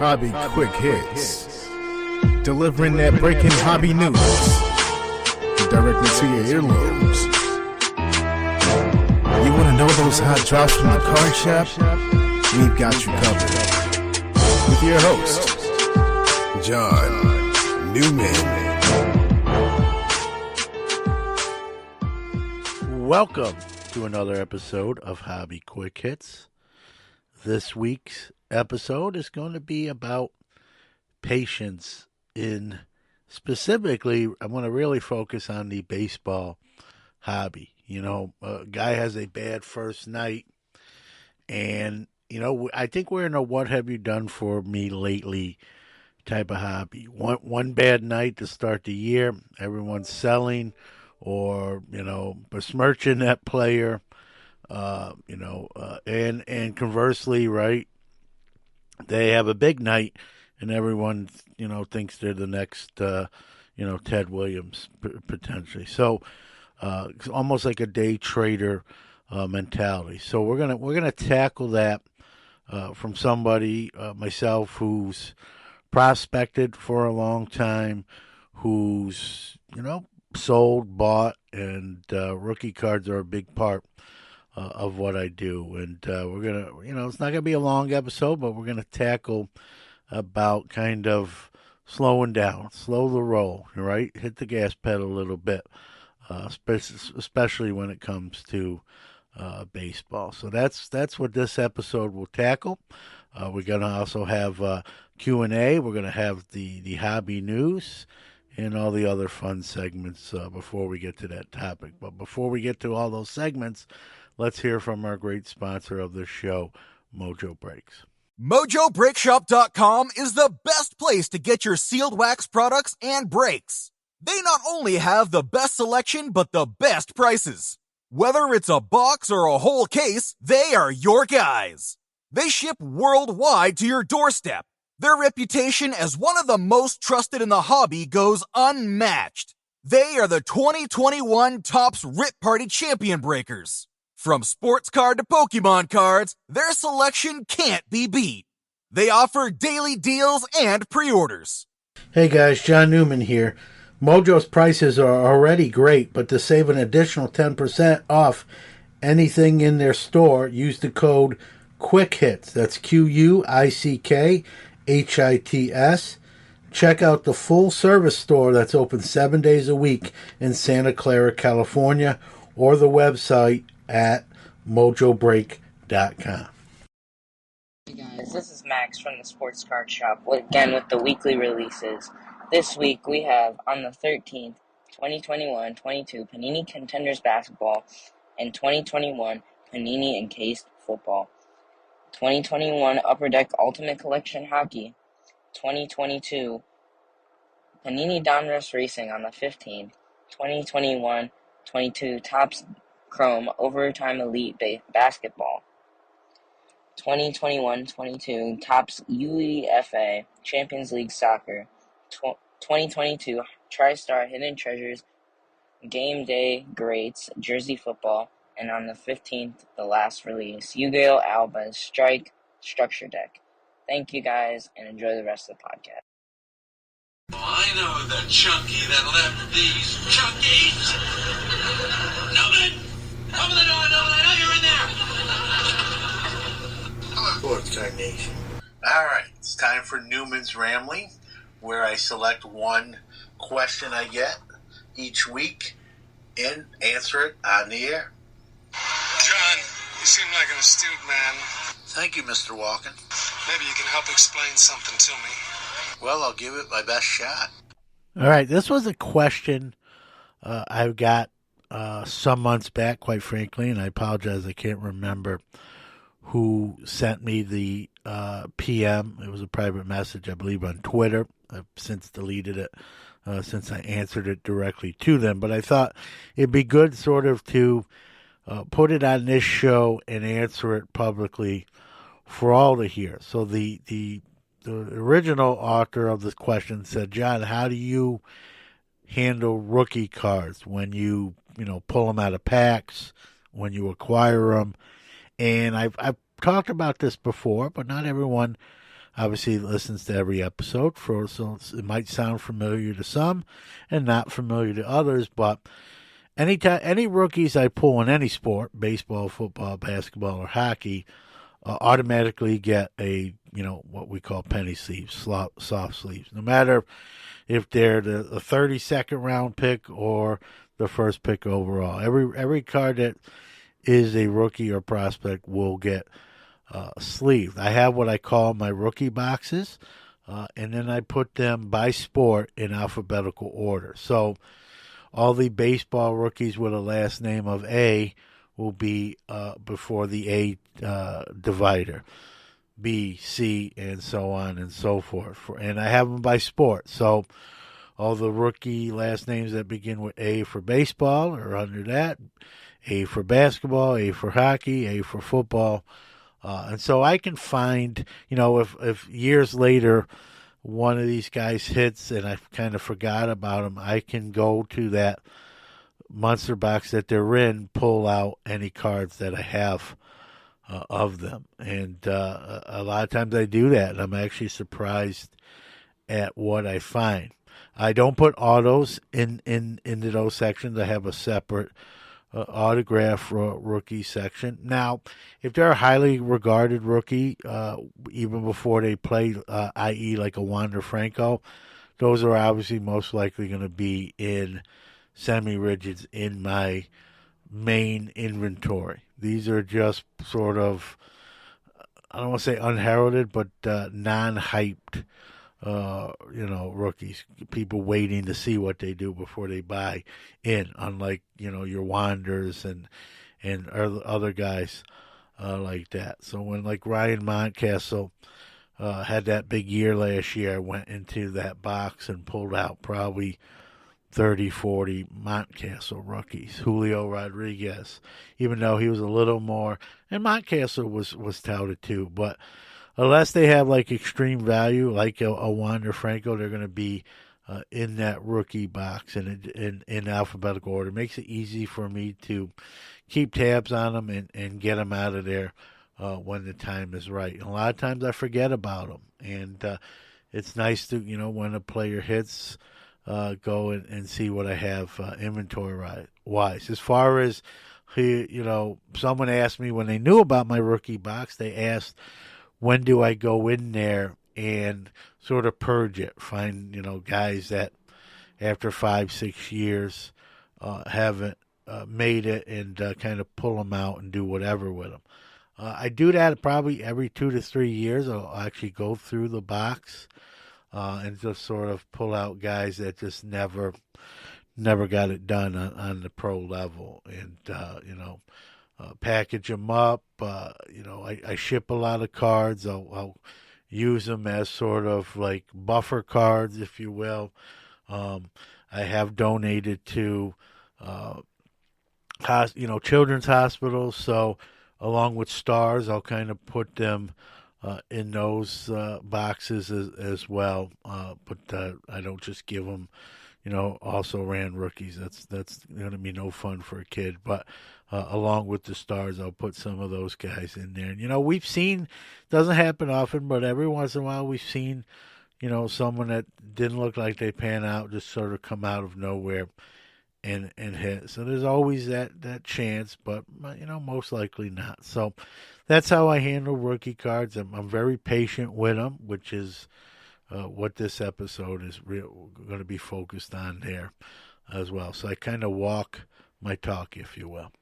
Hobby Quick Hits. Delivering that breaking hobby news directly to your earlobes. You want to know those hot drops from the card shop? We've got you covered. With your host, John Newman. Welcome to another episode of Hobby Quick Hits. This week's episode is going to be about patience in specifically, I'm going to really focus on the baseball hobby. You know, a guy has a bad first night and, you know, I think we're in a what have you done for me lately type of hobby. One bad night to start the year, everyone's selling or, you know, besmirching that player, and conversely, right, they have a big night and everyone, you know, thinks they're the next, Ted Williams potentially. So it's almost like a day trader mentality. So we're gonna tackle that from somebody, myself, who's prospected for a long time, who's, sold, bought, and rookie cards are a big part of what I do. And we're going to, it's not going to be a long episode, but we're going to tackle about kind of slowing down, slow the roll, right? Hit the gas pedal a little bit, especially when it comes to baseball. So that's what this episode will tackle. We're going to also have Q&A. We're going to have the hobby news and all the other fun segments before we get to that topic. But before we get to all those segments, let's hear from our great sponsor of this show, Mojo Brakes. MojoBrakeShop.com is the best place to get your sealed wax products and brakes. They not only have the best selection, but the best prices. Whether it's a box or a whole case, they are your guys. They ship worldwide to your doorstep. Their reputation as one of the most trusted in the hobby goes unmatched. They are the 2021 Topps Rip Party Champion Breakers. From sports card to Pokemon cards, their selection can't be beat. They offer daily deals and pre-orders. Hey guys, John Newman here. Mojo's prices are already great, but to save an additional 10% off anything in their store, use the code QUICKHITS. That's QUICKHITS. Check out the full service store that's open 7 days a week in Santa Clara, California, or the website at mojobreak.com. Hey guys, this is Max from the Sports Card Shop, again with the weekly releases. This week we have on the 13th, 2021-22 Panini Contenders Basketball and 2021 Panini Encased Football. 2021 Upper Deck Ultimate Collection Hockey. 2022 Panini Donruss Racing on the 15th. 2021-22 Topps Chrome Overtime Elite Basketball. 2021-22 Topps UEFA Champions League Soccer. 2022 TriStar Hidden Treasures Game Day Greats Jersey Football. And on the 15th, the last release, Yu-Gi-Oh! Alba's Strike Structure Deck. Thank you guys, and enjoy the rest of the podcast. I know the chunky that left these chunkies. Newman! Open the door, Newman! I know you're in there! Sports Card Nation. All right, it's time for Newman's Rambling, where I select one question I get each week and answer it on the air. John, you seem like an astute man. Thank you, Mr. Walken. Maybe you can help explain something to me. Well, I'll give it my best shot. All right, this was a question I got some months back, quite frankly, and I apologize, I can't remember who sent me the PM. It was a private message, I believe, on Twitter. I've since deleted it since I answered it directly to them, but I thought it'd be good sort of to put it on this show and answer it publicly for all to hear. So the original author of this question said, John, how do you handle rookie cards when you pull them out of packs, when you acquire them? And I've talked about this before, but not everyone obviously listens to every episode, so it might sound familiar to some and not familiar to others. But any rookies I pull in any sport, baseball, football, basketball, or hockey, automatically get a what we call penny sleeves, soft sleeves. No matter if they're the 32nd round pick or the first pick overall, every card that is a rookie or prospect will get sleeved. I have what I call my rookie boxes, and then I put them by sport in alphabetical order. So all the baseball rookies with a last name of A will be before the A divider. B, C, and so on and so forth. And I have them by sport. So all the rookie last names that begin with A for baseball are under that. A for basketball, A for hockey, A for football. And so I can find, if years later one of these guys hits and I kind of forgot about him, I can go to that monster box that they're in, pull out any cards that I have of them. And a lot of times I do that, and I'm actually surprised at what I find. I don't put autos into those sections. I have a separate autograph rookie section. Now, if they're a highly regarded rookie, even before they play, i.e. like a Wander Franco, those are obviously most likely going to be in semi-rigids in my main inventory. These are just sort of, I don't want to say unheralded, but non-hyped, rookies. People waiting to see what they do before they buy in, unlike, your Wanders and other guys like that. So when like Ryan Mountcastle had that big year last year, I went into that box and pulled out probably 30, 40 Mountcastle rookies. Julio Rodriguez, even though he was a little more, and Mountcastle was touted too, but unless they have like extreme value, like a Wander Franco, they're going to be in that rookie box and in alphabetical order. It makes it easy for me to keep tabs on them and get them out of there when the time is right. And a lot of times I forget about them, and it's nice to, when a player hits, go and see what I have inventory-wise. As far as, someone asked me when they knew about my rookie box, they asked, when do I go in there and sort of purge it, find, guys that after 5-6 years haven't made it, and kind of pull them out and do whatever with them. I do that probably every 2 to 3 years. I'll actually go through the box and just sort of pull out guys that just never got it done on the pro level, and package them up. I ship a lot of cards. I'll use them as sort of like buffer cards, if you will. I have donated to children's hospitals, so along with stars, I'll kind of put them in those boxes as well. But I don't just give them, also ran rookies. That's going to be no fun for a kid. But along with the stars, I'll put some of those guys in there. And, we've seen, doesn't happen often, but every once in a while we've seen, someone that didn't look like they pan out just sort of come out of nowhere and hit. So there's always that chance, but, most likely not. So that's how I handle rookie cards. I'm very patient with them, which is what this episode is going to be focused on there as well. So I kind of walk my talk, if you will.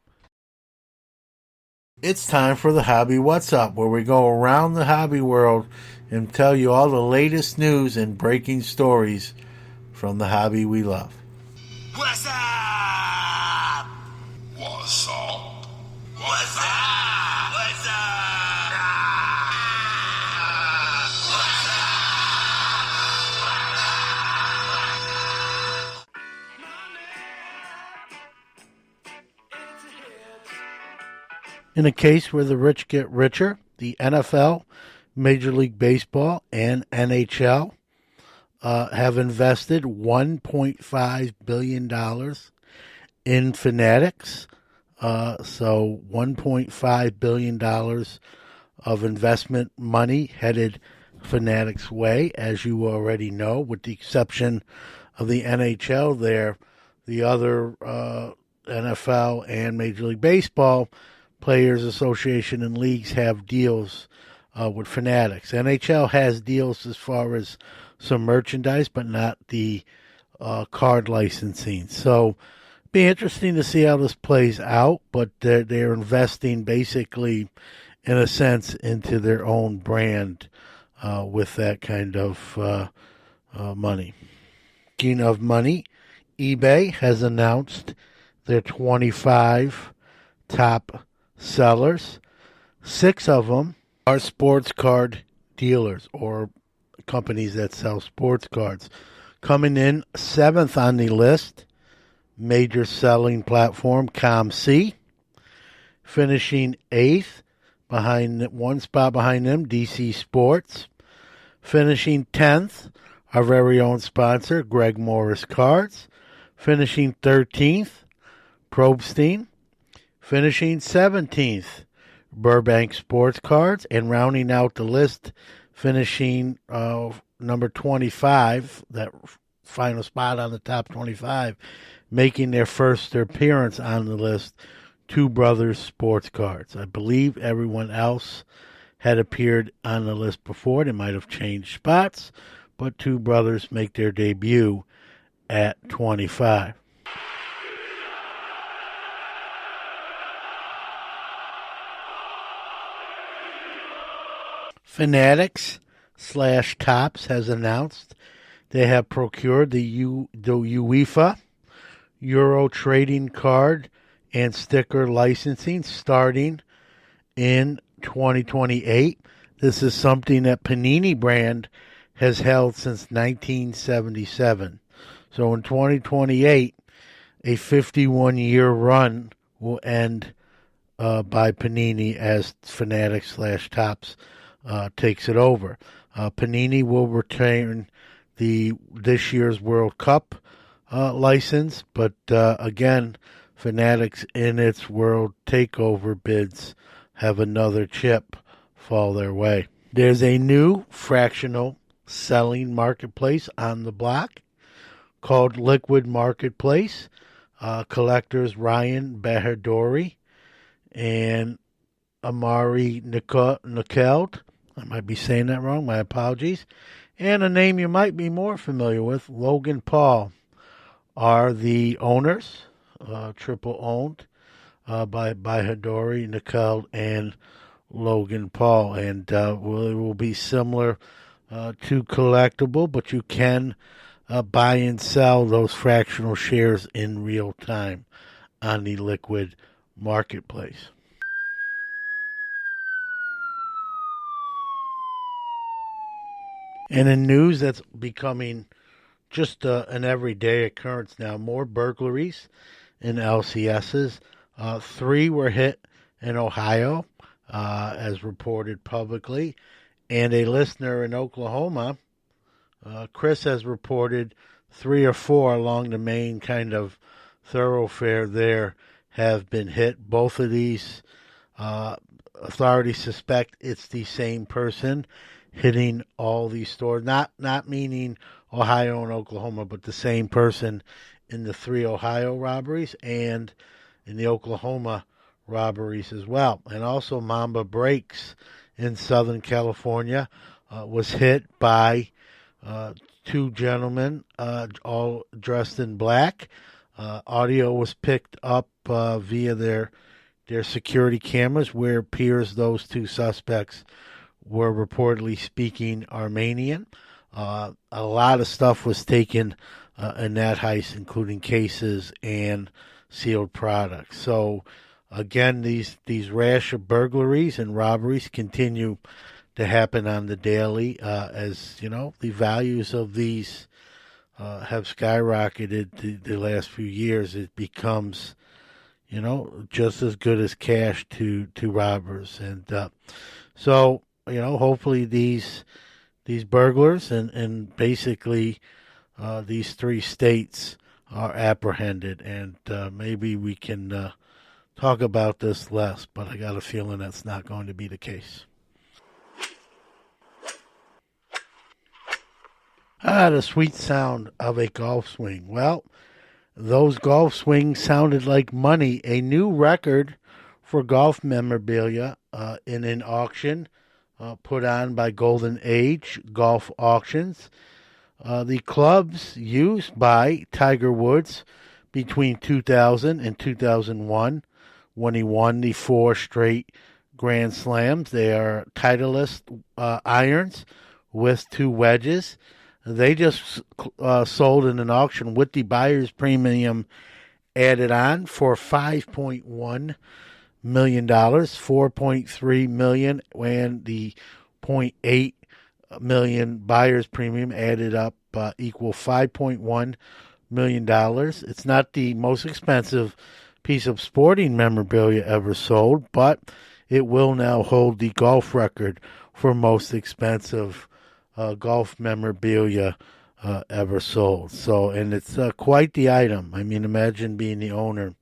It's time for the Hobby What's Up, where we go around the hobby world and tell you all the latest news and breaking stories from the hobby we love. What's up? What's up? What's up? What's up? What's In a case where the rich get richer, the NFL, Major League Baseball, and NHL have invested $1.5 billion in Fanatics. So $1.5 billion of investment money headed Fanatics way, as you already know, with the exception of the NHL there. The other NFL and Major League Baseball Players Association and leagues have deals with Fanatics. NHL has deals as far as some merchandise, but not the card licensing. So be interesting to see how this plays out, but they're investing basically, in a sense, into their own brand with that kind of money. Speaking of money, eBay has announced their 25 top sellers. 6 of them are sports card dealers or companies that sell sports cards. Coming in 7th on the list, major selling platform ComC. Finishing 8th, one spot behind them, DC Sports. Finishing 10th, our very own sponsor, Greg Morris Cards. Finishing 13th, Probstein. Finishing 17th, Burbank Sports Cards. And rounding out the list, finishing number 25, that final spot on the top 25, making their first appearance on the list, Two Brothers Sports Cards. I believe everyone else had appeared on the list before. They might have changed spots, but Two Brothers make their debut at 25. Fanatics/Topps has announced they have procured the UEFA Euro trading card and sticker licensing starting in 2028. This is something that Panini brand has held since 1977. So in 2028, a 51-year run will end by Panini as Fanatics/Topps takes it over. Panini will retain this year's World Cup license, but again, Fanatics in its World Takeover bids have another chip fall their way. There's a new fractional selling marketplace on the block called Liquid Marketplace. Collectors Ryan Bahadori and Amari Nikeld, I might be saying that wrong, my apologies, and a name you might be more familiar with, Logan Paul, are the owners, triple owned by Bahadori, Nikeld, and Logan Paul. And it will be similar to Collectible, but you can buy and sell those fractional shares in real time on the Liquid Marketplace. And in news that's becoming just an everyday occurrence now, more burglaries in LCSs. 3 were hit in Ohio, as reported publicly. And a listener in Oklahoma, Chris, has reported 3 or 4 along the main kind of thoroughfare there have been hit. Both of these authorities suspect it's the same person hitting all these stores, not meaning Ohio and Oklahoma, but the same person in the 3 Ohio robberies and in the Oklahoma robberies as well. And also Mamba Breaks in Southern California was hit by 2 gentlemen all dressed in black. Audio was picked up via their security cameras, where it appears those 2 suspects were reportedly speaking Armenian. A lot of stuff was taken in that heist, including cases and sealed products. So, again, these rash of burglaries and robberies continue to happen on the daily. As you know, the values of these have skyrocketed the last few years. It becomes, just as good as cash to robbers, and so. Hopefully these burglars and basically these 3 states are apprehended, and maybe we can talk about this less, but I got a feeling that's not going to be the case. The sweet sound of a golf swing. Well, those golf swings sounded like money. A new record for golf memorabilia in an auction put on by Golden Age Golf Auctions. The clubs used by Tiger Woods between 2000 and 2001 when he won the 4 straight Grand Slams. They are Titleist irons with 2 wedges. They just sold in an auction with the buyer's premium added on for $5.1 million, $4.3 million, and the $0.8 million buyer's premium added up equal $5.1 million. It's not the most expensive piece of sporting memorabilia ever sold, but it will now hold the golf record for most expensive golf memorabilia ever sold. So, and it's quite the item. I mean, imagine being the owner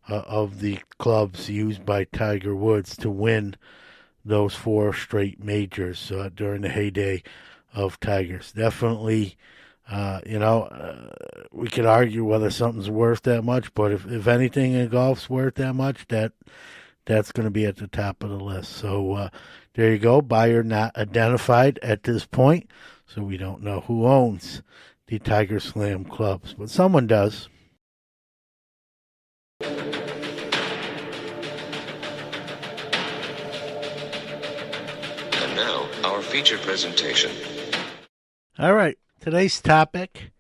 of the clubs used by Tiger Woods to win those 4 straight majors during the heyday of Tigers. Definitely, we could argue whether something's worth that much, but if anything in golf's worth that much, that's going to be at the top of the list. So there you go. Buyer not identified at this point, so we don't know who owns the Tiger Slam clubs, but someone does. And now, our feature presentation. All right, today's topic,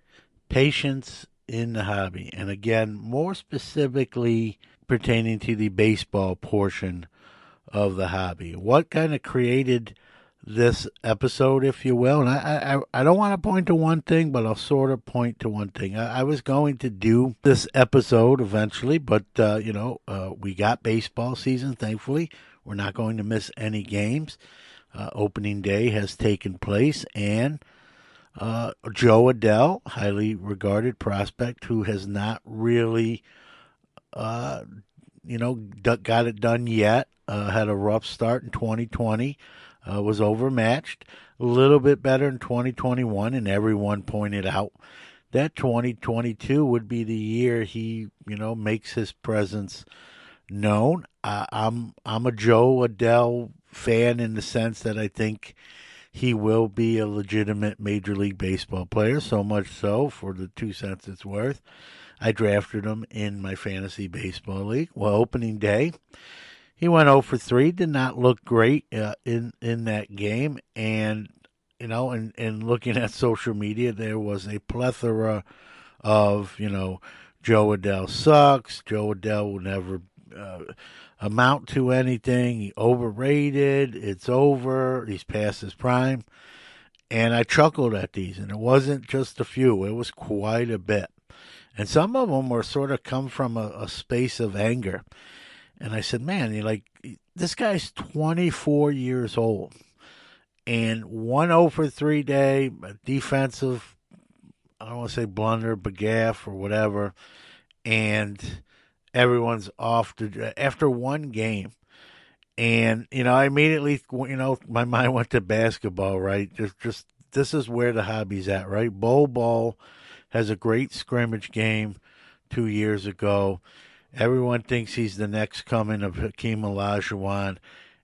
patience in the hobby. And again, more specifically pertaining to the baseball portion of the hobby. What kind of created this episode, if you will? And I don't want to point to one thing, but I'll sort of point to one thing. I was going to do this episode eventually, but, we got baseball season, thankfully. We're not going to miss any games. Opening day has taken place, and Joe Adell, highly regarded prospect who has not really, got it done yet, had a rough start in 2020, was overmatched, a little bit better in 2021, and everyone pointed out that 2022 would be the year he, makes his presence known. I'm a Joe Adell fan in the sense that I think he will be a legitimate Major League Baseball player, so much so, for the 2 cents it's worth, I drafted him in my fantasy baseball league. Well, opening day, he went 0 for 3, did not look great in that game, and, and looking at social media, there was a plethora of, Joe Adell sucks, Joe Adell will never amount to anything, he overrated, it's over, he's past his prime. And I chuckled at these, and it wasn't just a few, it was quite a bit. And some of them were sort of come from a space of anger. And I said, man, this guy's 24 years old. And 1 0 for 3 day, defensive, I don't want to say blunder, but gaffe or whatever. And everyone's off after one game. And, I immediately, my mind went to basketball, right? Just this is where the hobby's at, right? Bol has a great scrimmage game 2 years ago. Everyone thinks he's the next coming of Hakeem Olajuwon,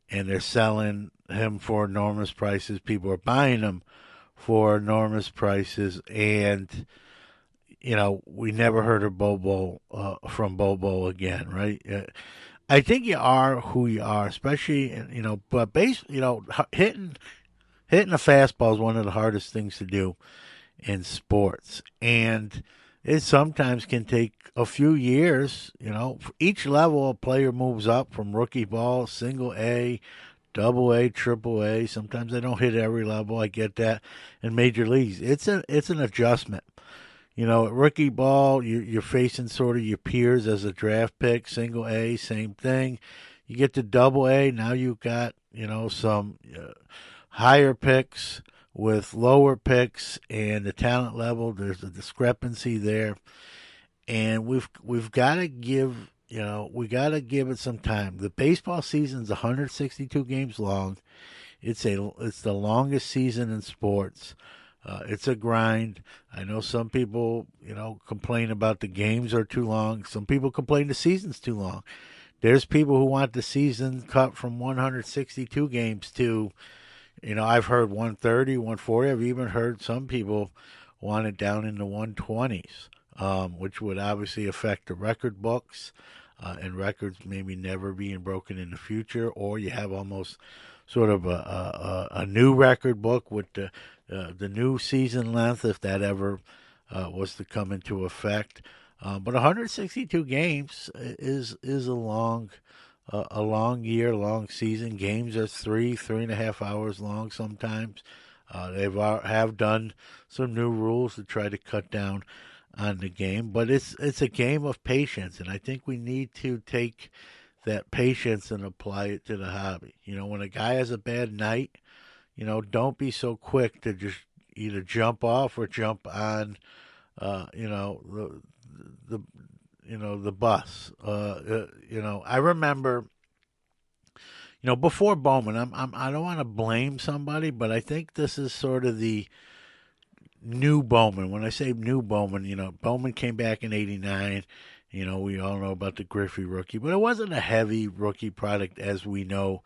and they're selling him for enormous prices. People are buying him for enormous prices, and we never heard of from Bobo again, right? I think you are who you are, especially but hitting a fastball is one of the hardest things to do in sports, and it sometimes can take a few years. For each level, a player moves up from rookie ball, single A, double A, triple A. Sometimes they don't hit every level. I get that. In major leagues, it's an adjustment. At rookie ball, you're facing sort of your peers as a draft pick. Single A, same thing. You get to double A, now you've got some higher picks with lower picks, and the talent level, there's a discrepancy there, and we've got to give it some time. The baseball season's 162 games long. It's the longest season in sports. It's a grind. I know some people, complain about the games are too long. Some people complain the season's too long. There's people who want the season cut from 162 games to, I've heard 130, 140. I've even heard some people want it down in the 120s, which would obviously affect the record books and records maybe never being broken in the future, or you have almost sort of a new record book with the new season length, if that ever was to come into effect. But 162 games is a long year, long season. Games are 3.5 hours long sometimes. Have done some new rules to try to cut down on the game, but it's a game of patience, and I think we need to take that patience and apply it to the hobby. When a guy has a bad night, don't be so quick to just either jump off or jump on, the bus. I remember, before Bowman, I don't want to blame somebody, but I think this is sort of the new Bowman. When I say new Bowman, Bowman came back in '89. We all know about the Griffey rookie, but it wasn't a heavy rookie product as we know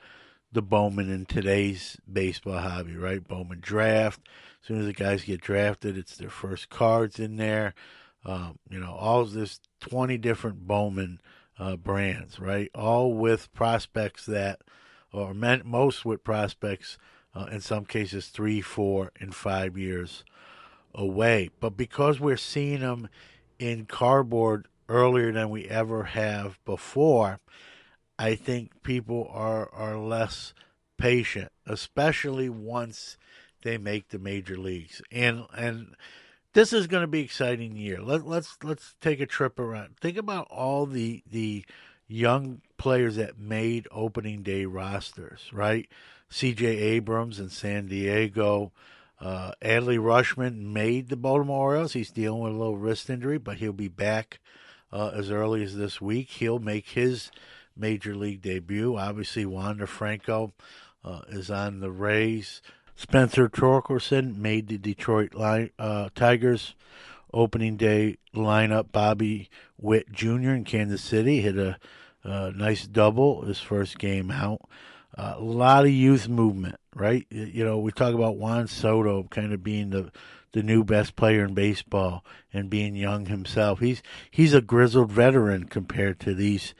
the Bowman in today's baseball hobby, right? Bowman draft. As soon as the guys get drafted, it's their first cards in there. All of this 20 different Bowman brands, right? All with prospects most with prospects, in some cases 3, 4, and 5 years away. But because we're seeing them in cardboard earlier than we ever have before, I think people are less patient, especially once they make the major leagues. And this is going to be an exciting year. Let's take a trip around. Think about all the young players that made opening day rosters, right? C.J. Abrams in San Diego. Adley Rushman made the Baltimore Orioles. He's dealing with a little wrist injury, but he'll be back as early as this week. He'll make his major league debut. Obviously, Wander Franco is on the Rays. Spencer Torkelson made the Detroit Tigers opening day lineup. Bobby Witt Jr. in Kansas City hit a nice double his first game out. A lot of youth movement, right? We talk about Juan Soto kind of being the new best player in baseball and being young himself. He's a grizzled veteran compared to these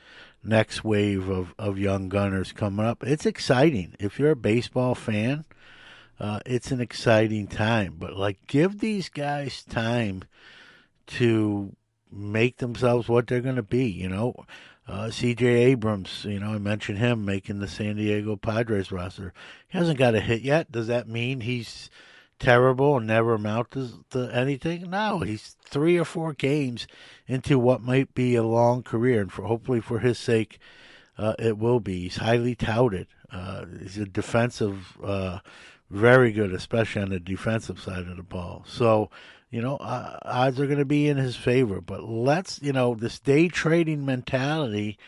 next wave of young gunners coming up. It's exciting. If you're a baseball fan, it's an exciting time. But, give these guys time to make themselves what they're going to be, C.J. Abrams, I mentioned him making the San Diego Padres roster. He hasn't got a hit yet. Does that mean he's terrible and never amount to anything? No, he's 3 or 4 games into what might be a long career, and hopefully for his sake, it will be. He's highly touted. He's a defensive, very good, especially on the defensive side of the ball. So, odds are going to be in his favor. But this day trading mentality,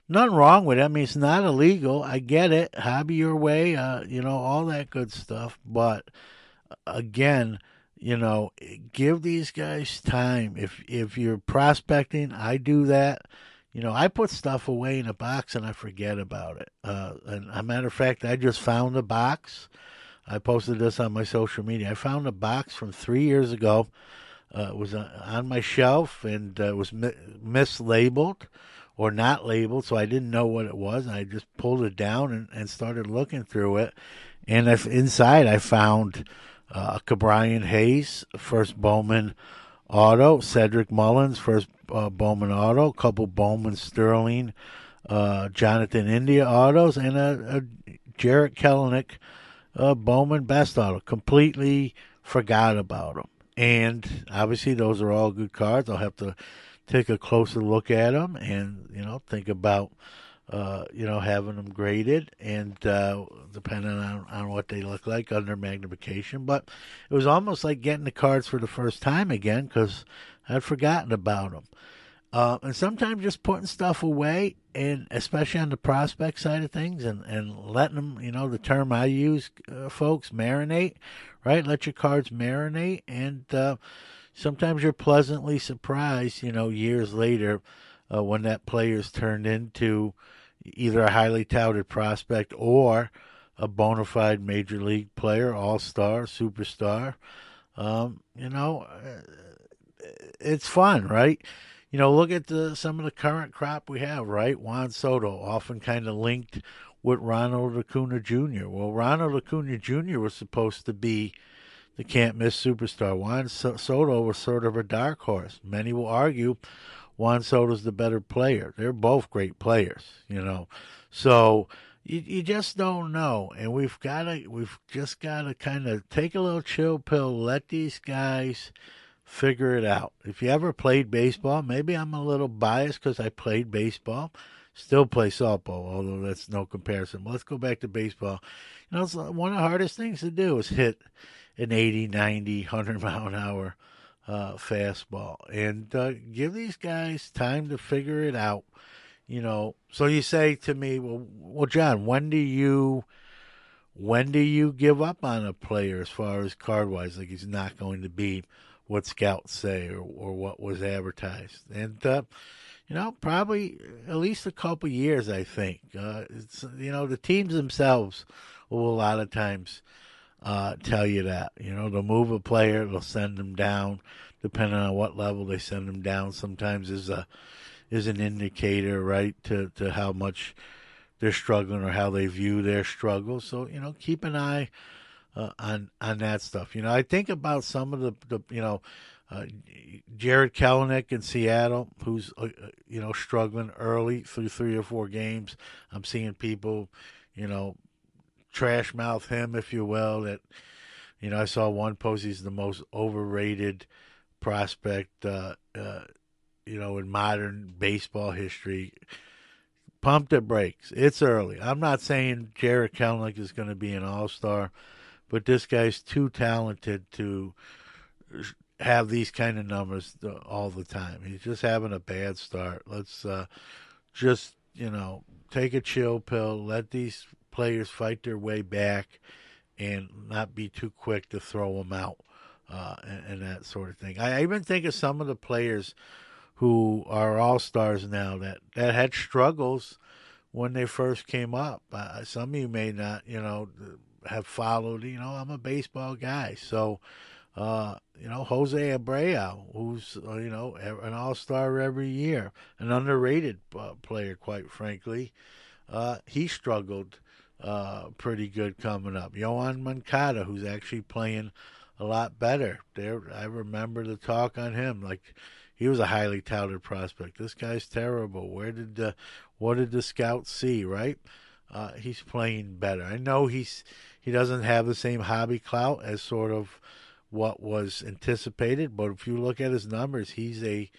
nothing wrong with it. I mean, it's not illegal. I get it. Hobby your way, all that good stuff. But again, give these guys time. If you're prospecting, I do that. I put stuff away in a box and I forget about it. And a matter of fact, I just found a box. I posted this on my social media. I found a box from 3 years ago. It was on my shelf and it was mislabeled or not labeled, so I didn't know what it was. And I just pulled it down and started looking through it. And inside I found Cabrian Hayes, first Bowman auto, Cedric Mullins, first Bowman auto, a couple Bowman Sterling, Jonathan India autos, and a Jarrett Kelenic Bowman best auto. Completely forgot about them. And obviously those are all good cards. I'll have to take a closer look at them and, think about, having them graded and depending on what they look like under magnification. But it was almost like getting the cards for the first time again because I'd forgotten about them. And sometimes just putting stuff away, and especially on the prospect side of things, and letting them, the term I use, folks, marinate, right? Let your cards marinate, and sometimes you're pleasantly surprised, years later, when that player's turned into either a highly touted prospect or a bona fide major league player, all-star, superstar. It's fun, right? Look at some of the current crop we have, right? Juan Soto, often kind of linked with Ronald Acuna Jr. Well, Ronald Acuna Jr. was supposed to be the can't-miss superstar. Juan Soto was sort of a dark horse. Many will argue Juan Soto's the better player. They're both great players. So you just don't know, and we've just gotta kind of take a little chill pill, let these guys figure it out. If you ever played baseball, maybe I'm a little biased because I played baseball. Still play softball, although that's no comparison. But let's go back to baseball. It's one of the hardest things to do is hit an 80, 90, 100 mile an hour fastball. And give these guys time to figure it out. So you say to me, well, John, when do you give up on a player as far as card wise? Like he's not going to be what scouts say or what was advertised. And, probably at least a couple years, I think. The teams themselves will a lot of times tell you that. They'll move a player, they'll send them down, depending on what level they send them down. Sometimes is an indicator, right, to how much they're struggling or how they view their struggle. So, keep an eye on that stuff. I think about some of the Jared Kelenic in Seattle, who's struggling early through 3 or 4 games. I'm seeing people, trash mouth him, if you will. That I saw one post. He's the most overrated prospect, in modern baseball history. Pump the brakes. It's early. I'm not saying Jared Kelenic is going to be an all-star, but this guy's too talented to have these kind of numbers all the time. He's just having a bad start. Let's just, take a chill pill, let these players fight their way back, and not be too quick to throw them out and that sort of thing. I even think of some of the players who are all-stars now that had struggles when they first came up. Some of you may not, have followed. I'm a baseball guy. So, Jose Abreu, who's, an all-star every year, an underrated player, quite frankly. He struggled pretty good coming up. Yohan Moncada, who's actually playing a lot better. I remember the talk on him. Like, he was a highly touted prospect. This guy's terrible. What did the scouts see, right? He's playing better. I know he doesn't have the same hobby clout as sort of what was anticipated, but if you look at his numbers, he's a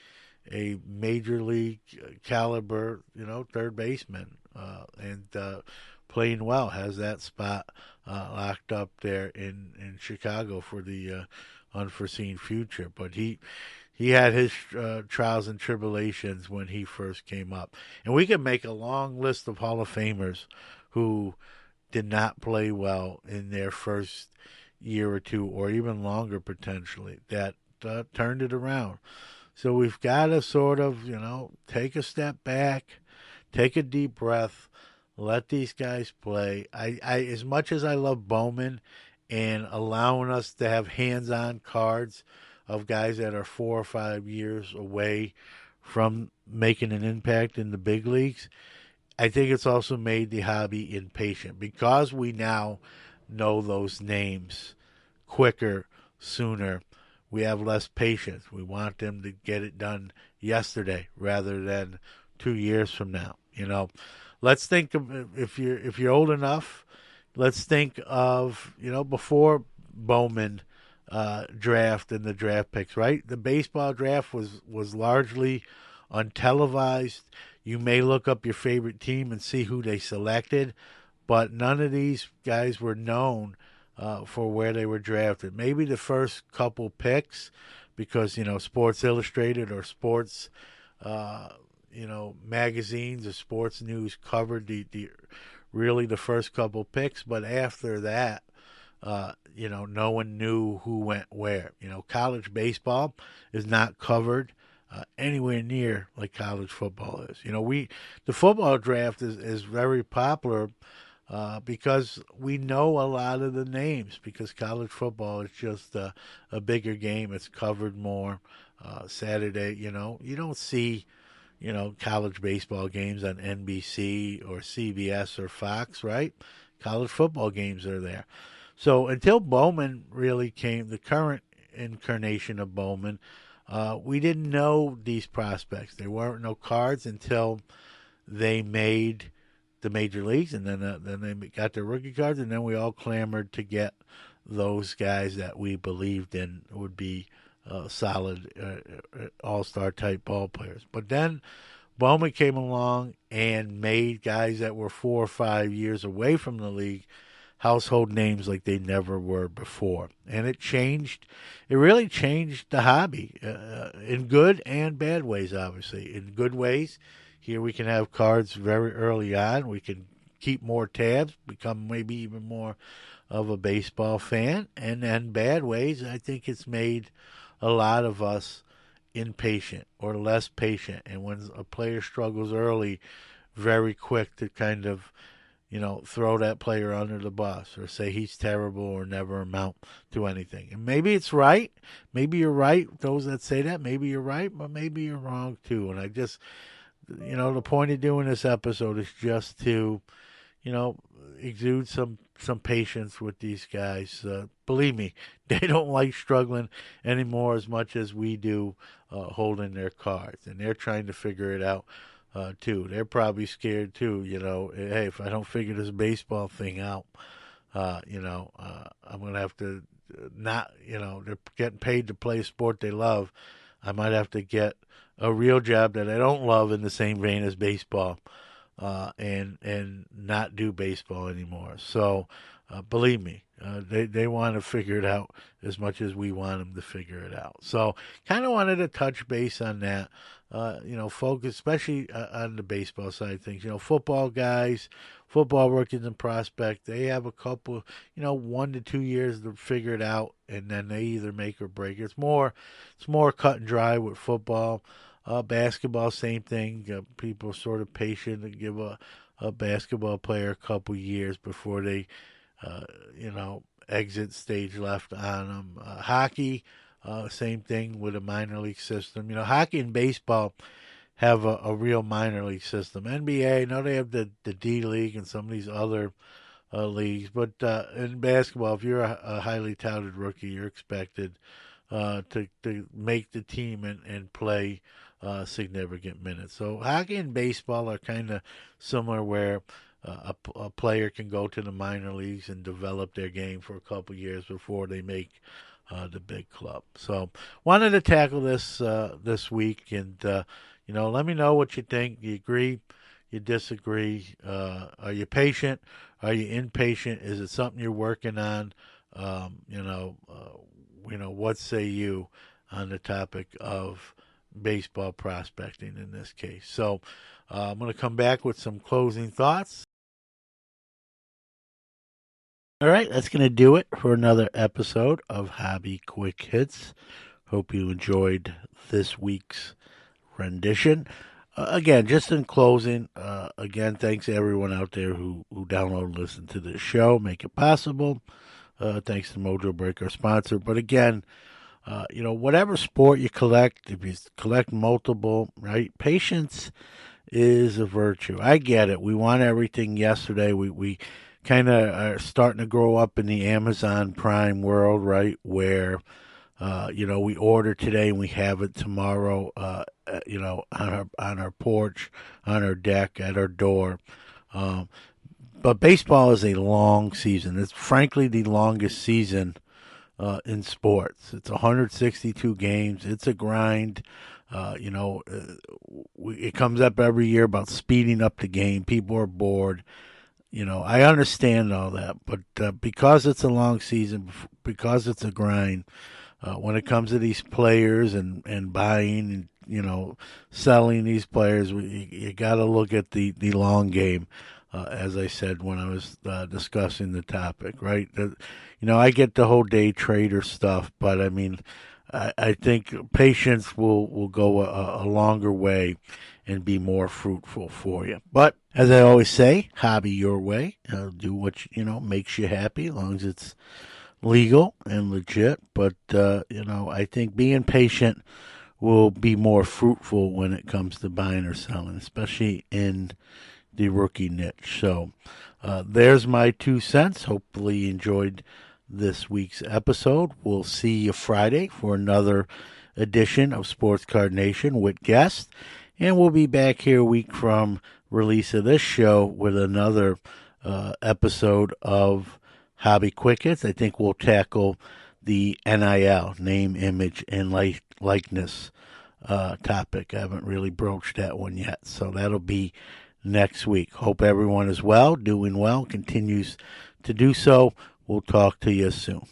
major league caliber, third baseman, and playing well. Has that spot locked up there in Chicago for the unforeseen future. But he had his trials and tribulations when he first came up. And we can make a long list of Hall of Famers who did not play well in their first year or two, or even longer potentially, that turned it around. So we've got to sort of, take a step back, take a deep breath, let these guys play. I as much as I love Bowman and allowing us to have hands-on cards of guys that are 4 or 5 years away from making an impact in the big leagues, I think it's also made the hobby impatient because we now know those names quicker, sooner. We have less patience. We want them to get it done yesterday rather than 2 years from now. Let's think of, if you're old enough, let's think of, before Bowman draft and the draft picks, right? The baseball draft was largely untelevised. You may look up your favorite team and see who they selected, but none of these guys were known for where they were drafted. Maybe the first couple picks because, Sports Illustrated or Sports magazines or sports news covered the first couple picks, but after that, no one knew who went where. College baseball is not covered anywhere near like college football is. The football draft is very popular because we know a lot of the names because college football is just a bigger game. It's covered more. Saturday, you don't see college baseball games on NBC or CBS or Fox, right? College football games are there. So until Bowman really came, the current incarnation of Bowman, we didn't know these prospects. There weren't no cards until they made the major leagues, and then they got their rookie cards, and then we all clamored to get those guys that we believed in would be solid all-star type ball players. But then Bowman came along and made guys that were 4 or 5 years away from the league household names like they never were before. And it really changed the hobby in good and bad ways, obviously. In good ways, here we can have cards very early on. We can keep more tabs, become maybe even more of a baseball fan. And then bad ways, I think it's made a lot of us impatient or less patient. And when a player struggles early, very quick to kind of throw that player under the bus or say he's terrible or never amount to anything. And maybe it's right. Maybe you're right. Those that say that, maybe you're right, but maybe you're wrong too. And I just, the point of doing this episode is just to, exude some patience with these guys. Believe me, they don't like struggling anymore as much as we do holding their cards. And they're trying to figure it out. Too. They're probably scared too, hey, if I don't figure this baseball thing out, I'm going to have to they're getting paid to play a sport they love. I might have to get a real job that I don't love in the same vein as baseball, and not do baseball anymore. So, believe me, they want to figure it out as much as we want them to figure it out. So, kind of wanted to touch base on that. Focus especially on the baseball side of things. Football guys, football rookies and prospects, they have a couple, 1 to 2 years to figure it out, and then they either make or break. It's more cut and dry with football. Basketball, same thing. People are sort of patient to give a basketball player a couple years before they, exit stage left on them. Hockey. Same thing with a minor league system. Hockey and baseball have a real minor league system. NBA, I know they have the D League and some of these other leagues, but in basketball, if you're a highly touted rookie, you're expected to make the team and play significant minutes. So hockey and baseball are kind of similar, where a player can go to the minor leagues and develop their game for a couple years before they make the big club. So wanted to tackle this this week, and let me know what you think. You agree? You disagree? Are you patient? Are you impatient? Is it something you're working on? What say you on the topic of baseball prospecting in this case? So I'm going to come back with some closing thoughts. All right, that's going to do it for another episode of Hobby Quick Hits. Hope you enjoyed this week's rendition. Again, just in closing, thanks to everyone out there who download and listen to this show, make it possible. Thanks to Mojo Break, our sponsor. But again, whatever sport you collect, if you collect multiple, right, patience is a virtue. I get it. We want everything yesterday. We kind of are starting to grow up in the Amazon Prime world, right, where we order today and we have it tomorrow, on our porch, on our deck, at our door. But baseball is a long season. It's frankly the longest season in sports. It's 162 games. It's a grind. It comes up every year about speeding up the game. People are bored. I understand all that, but because it's a long season, because it's a grind, when it comes to these players and buying selling these players, you got to look at the long game. As I said when I was discussing the topic, right? I get the whole day trader stuff, but I mean, I think patience will go a longer way and be more fruitful for you. But as I always say, hobby your way. Do what makes you happy, as long as it's legal and legit. But I think being patient will be more fruitful when it comes to buying or selling, especially in the rookie niche. So there's my 2 cents. Hopefully you enjoyed this week's episode. We'll see you Friday for another edition of Sports Card Nation with guests. And we'll be back here a week from release of this show with another episode of Hobby Quick Hits. I think we'll tackle the NIL, name, image, and likeness topic. I haven't really broached that one yet. So that'll be next week. Hope everyone is well, doing well, continues to do so. We'll talk to you soon.